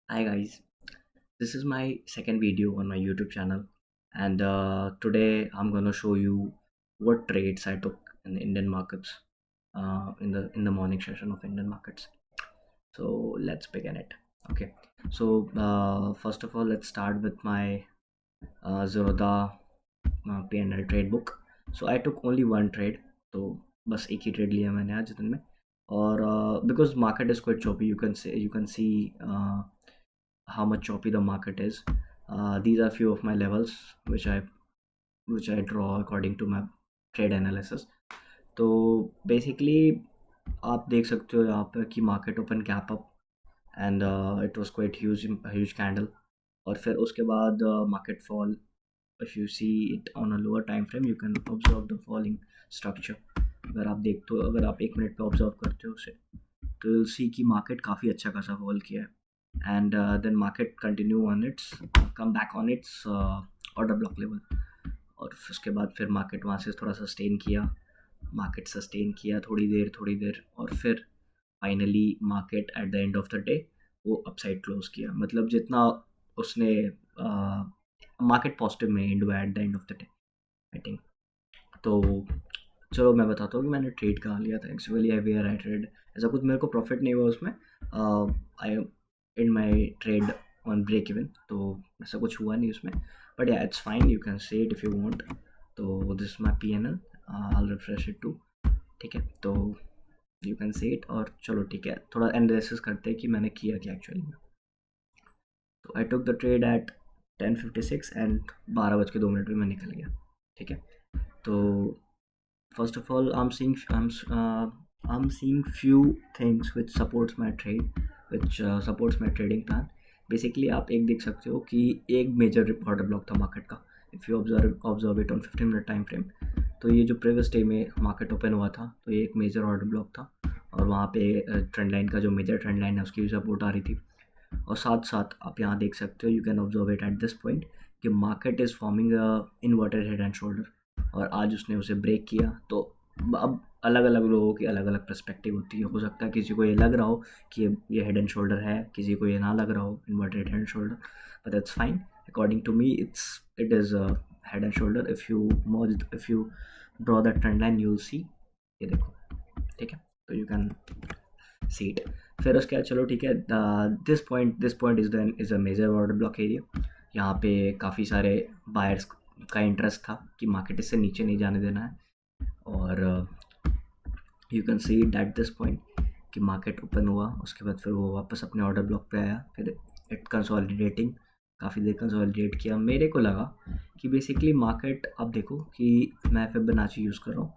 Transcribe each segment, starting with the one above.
Hi guys, this is my second video on my YouTube channel, and today I'm gonna show you what trades I took in the Indian markets in the morning session of Indian markets. So let's begin it. Okay, so first of all, let's start with my Zerodha P&L trade book. So I took only one trade, तो बस एक ही trade लिया मैंने आज दिन में और because market is quite choppy, you can see how much choppy the market is. These are few of my levels which I draw according to my trade analysis. तो basically आप देख सकते हो यहाँ पे कि market open gap up and it was quite huge candle और फिर उसके बाद market fall. If you see it on a lower time frame, you can observe the falling structure. अगर आप एक मिनट पे ऑब्जर्व करते हो उसे तो you'll see कि मार्केट काफ़ी अच्छा खासा फॉल किया है and then market continue on its come back on its order block level और उसके बाद फिर मार्केट वहाँ से थोड़ा सस्टेन किया थोड़ी देर और फिर finally market at the end of the day वो अपसाइड क्लोज किया मतलब जितना उसने मार्केट पॉजिटिव में एंड हुआ eight the end of the day I think. तो चलो मैं बताता हूँ कि मैंने ट्रेड कहाँ लिया था। Actually I where I trade ऐसा कुछ मेरे को प्रॉफिट नहीं हुआ उसमें। I in my trade on break even, तो ऐसा कुछ हुआ नहीं उसमें, बट या it's fine, you can say it if you want. तो this my P&L, I refresh it too. ठीक है, तो यू कैन से इट और चलो ठीक है, थोड़ा एनालिसिस करते हैं कि मैंने किया क्या एक्चुअली में। तो I took the trade at 10:56 and 12:02 में निकल गया। ठीक है, तो first of all I'm seeing few things which supports my trade, which supports my trading plan. Basically आप एक देख सकते हो कि एक मेजर ऑर्डर ब्लॉक था मार्केट का। If you observe it on 15 minute time frame, तो ये जो प्रीवियस डे में मार्केट ओपन हुआ था तो ये एक मेजर ऑर्डर ब्लॉक था और वहाँ पे ट्रेंड लाइन का जो मेजर ट्रेंड लाइन है उसकी भी सपोर्ट आ रही थी। और साथ साथ आप यहाँ देख सकते हो, you can observe it at this point कि market is forming inverted head and shoulder और आज उसने उसे ब्रेक किया। तो अब अलग अलग लोगों की अलग अलग पर्सपेक्टिव होती है। हो सकता है किसी को ये लग रहा हो कि ये हेड एंड शोल्डर है, किसी को ये ना लग रहा हो inverted head and shoulder, but that's fine. According to me it is head and shoulder. If you draw the trend line you will see, ये देखो। ठीक है, तो यू कैन सी इट। फिर उसके बाद चलो ठीक है, this point is a major order block area. यहाँ पे काफ़ी सारे बायर्स का इंटरेस्ट था कि मार्केट इससे नीचे नहीं जाने देना है और you can see it at this point कि मार्केट ओपन हुआ, उसके बाद फिर वो वापस अपने ऑर्डर ब्लॉक पे आया, फिर इट कंसोलिडेटिंग काफ़ी देर कंसोलिडेट किया। मेरे को लगा कि बेसिकली मार्केट, अब देखो कि मैं फिबोनाची यूज़ कर रहा हूँ।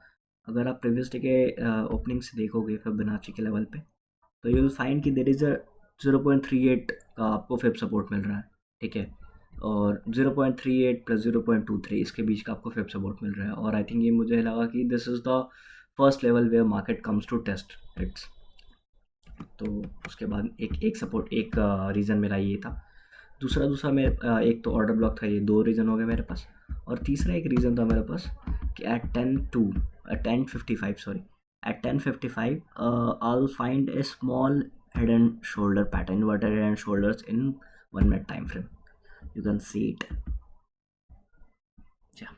अगर आप प्रीवियस डे के ओपनिंग से देखोगे फिबोनाची के लेवल पे, तो यू विल फाइंड कि देर इज़ अ 0.38 का आपको फिब सपोर्ट मिल रहा है। ठीक है, और 0.38 प्लस 0.23 इसके बीच का आपको फिब सपोर्ट मिल रहा है और आई थिंक ये मुझे लगा कि this is the first level where market comes to test its. तो उसके बाद एक सपोर्ट, एक रीज़न मेरा ये था। दूसरा दूसरा मेरे एक तो ऑर्डर ब्लॉक था, ये दो रीज़न हो गए मेरे पास। और तीसरा एक रीज़न था मेरे पास कि at 10:55 sorry, at 10:55 I'll find a small head and shoulder pattern, inverted head and shoulders in 1 minute time frame. You can see it. Yeah,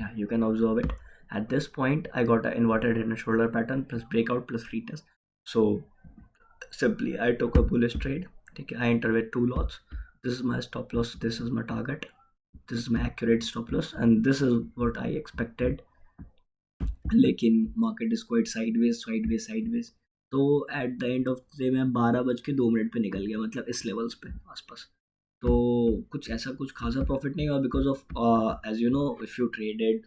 yeah, you can observe it. At this point I got an inverted head and shoulder pattern plus breakout plus retest. So simply I took a bullish trade. Okay, I entered with two lots. This is my stop loss, this is my target, this is my accurate stop loss, and this is what I expected. लेकिन market is quite sideways. तो eight the end of the day मैं 12:02 पे निकल गया, मतलब इस levels पे आसपास। तो कुछ ऐसा कुछ खासा प्रॉफिट नहीं हुआ because of as you know, if you traded,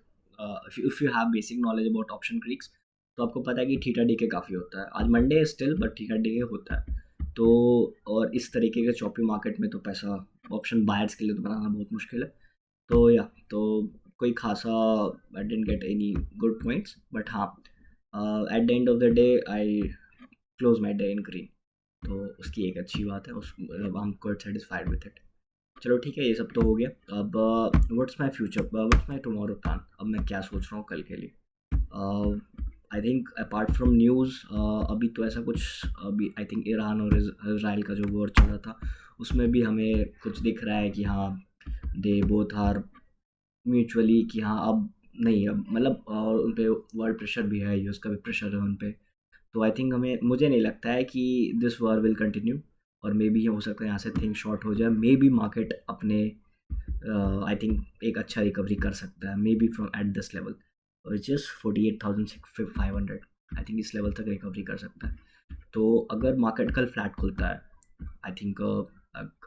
if you have basic knowledge about option Greeks, तो आपको पता है कि थीटा डीके काफ़ी होता है। आज मंडे है स्टिल, बट थीटा डीके होता है। तो और इस तरीके के चॉपी मार्केट में तो पैसा ऑप्शन बायर्स के लिए तो बनाना बहुत मुश्किल है। तो या तो कोई खासा I didn't get any good points, but हाँ, at the end of the day I close my day in green. तो उसकी एक अच्छी बात है, उस मतलब I am quite satisfied with it. चलो ठीक है, ये सब तो हो गया। अब what's my future, what's my tomorrow plan, अब मैं क्या सोच रहा हूँ कल के लिए। I think apart from news अभी तो ऐसा कुछ, अभी आई थिंक ईरान और इसराइल का जो वॉर चल रहा था उसमें भी हमें कुछ दिख रहा है कि हाँ, दे बोथ आर म्यूचुअली कि हाँ अब नहीं, अब मतलब और उन पे वर्ल्ड प्रेशर भी है, यूएस का भी प्रेशर है उन पे। तो आई थिंक हमें, मुझे नहीं लगता है कि दिस वॉर विल कंटिन्यू, और मे बी ये हो सकता है यहाँ से थिंग शॉर्ट हो जाए, मे बी मार्केट अपने आई थिंक एक अच्छा रिकवरी कर सकता है, may be from at this level which is 48,500। I think इस लेवल तक रिकवरी कर सकता है। तो अगर मार्केट कल फ्लैट खुलता है, आई थिंक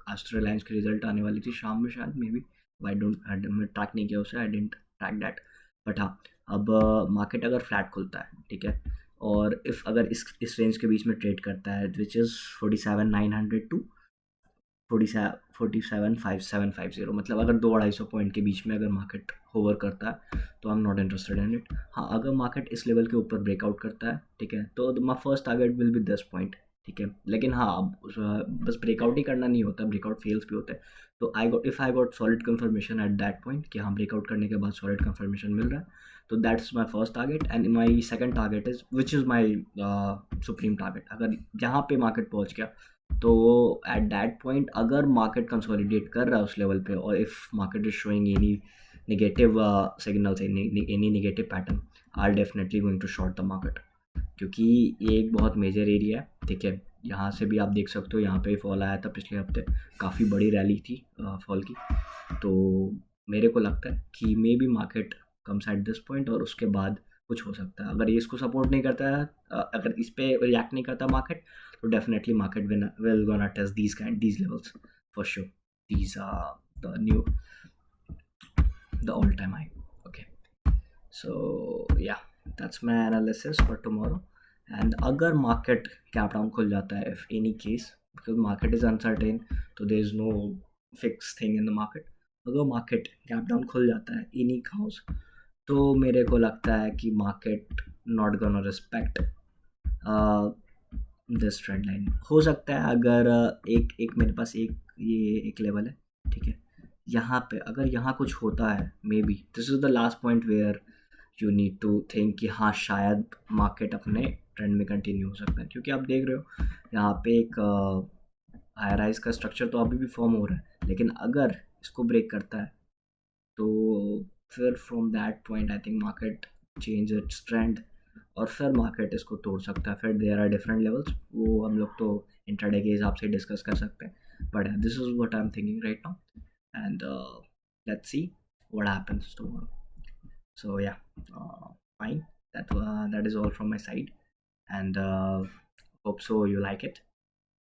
आज तो रिलायंस की रिजल्ट आने वाली थी शाम में शायद, मे बी आई डोंट, मैं ट्रैक नहीं किया उसे, आई डेंट ट्रैक दैट। बट हाँ, अब मार्केट अगर फ्लैट खुलता है, ठीक है, और इफ़ अगर इस रेंज के बीच में ट्रेड करता है विच इज़ 47,900 टू 47,550, मतलब अगर 200-250 पॉइंट के बीच में अगर मार्केट होवर करता है तो I am not interested in it. हाँ, अगर मार्केट इस लेवल के ऊपर ब्रेकआउट करता है, ठीक है, तो माई first target will be 10 point, ठीक है। लेकिन हाँ, अब बस ब्रेकआउट ही करना नहीं होता, ब्रेकआउट फेल्स भी होते हैं। तो I got solid confirmation eight that point कि हाँ, ब्रेकआउट करने के बाद सॉलिड कंफर्मेशन मिल रहा है, तो that's my first target. And my second target is which is my supreme target, अगर यहाँ पे मार्केट पहुँच गया तो एट दैट पॉइंट अगर मार्केट कंसोलिडेट कर रहा है उस लेवल पे, और if market is showing any negative signals, any negative pattern, are definitely going to short the market, क्योंकि ये एक बहुत मेजर एरिया है, ठीक है। यहाँ से भी आप देख सकते हो, यहाँ पे फॉल आया था पिछले हफ्ते, काफ़ी बड़ी रैली थी फॉल की। तो मेरे को लगता है कि may be market comes at this point और उसके बाद कुछ हो सकता है। अगर ये इसको सपोर्ट नहीं करता है, अगर इस पे रिएक्ट नहीं करता मार्केट, तो definitely market will gonna test these levels for sure. These are the all time high. Okay, so yeah, that's my analysis for tomorrow. And अगर मार्केट कैप डाउन खुल जाता है, if any case, because market is uncertain, तो there is no fixed thing in the market, अगर market cap down खुल जाता है any cause, तो मेरे को लगता है कि market not gonna respect this trend line. हो सकता है अगर एक एक मेरे पास ये एक लेवल है, ठीक है, यहाँ पे अगर यहाँ कुछ होता है, maybe this is the last point where you need to think कि हाँ, शायद मार्केट अपने ट्रेंड में कंटिन्यू हो सकता है, क्योंकि आप देख रहे हो यहाँ पे एक हाई राइज का स्ट्रक्चर तो अभी भी फॉर्म हो रहा है, लेकिन अगर इसको ब्रेक करता है तो फिर from that point I think market change it's trend, और फिर मार्केट इसको तोड़ सकता है। फिर देयर आर डिफरेंट लेवल्स, वो हम लोग तो इंट्राडे के हिसाब से डिस्कस कर सकते हैं, but this is what I am thinking right now, and let's see what happens tomorrow. So yeah, fine. That is all from my side, and hope so you like it.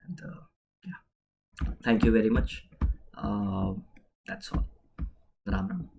And yeah, thank you very much. Uh, that's all. Ram Ram.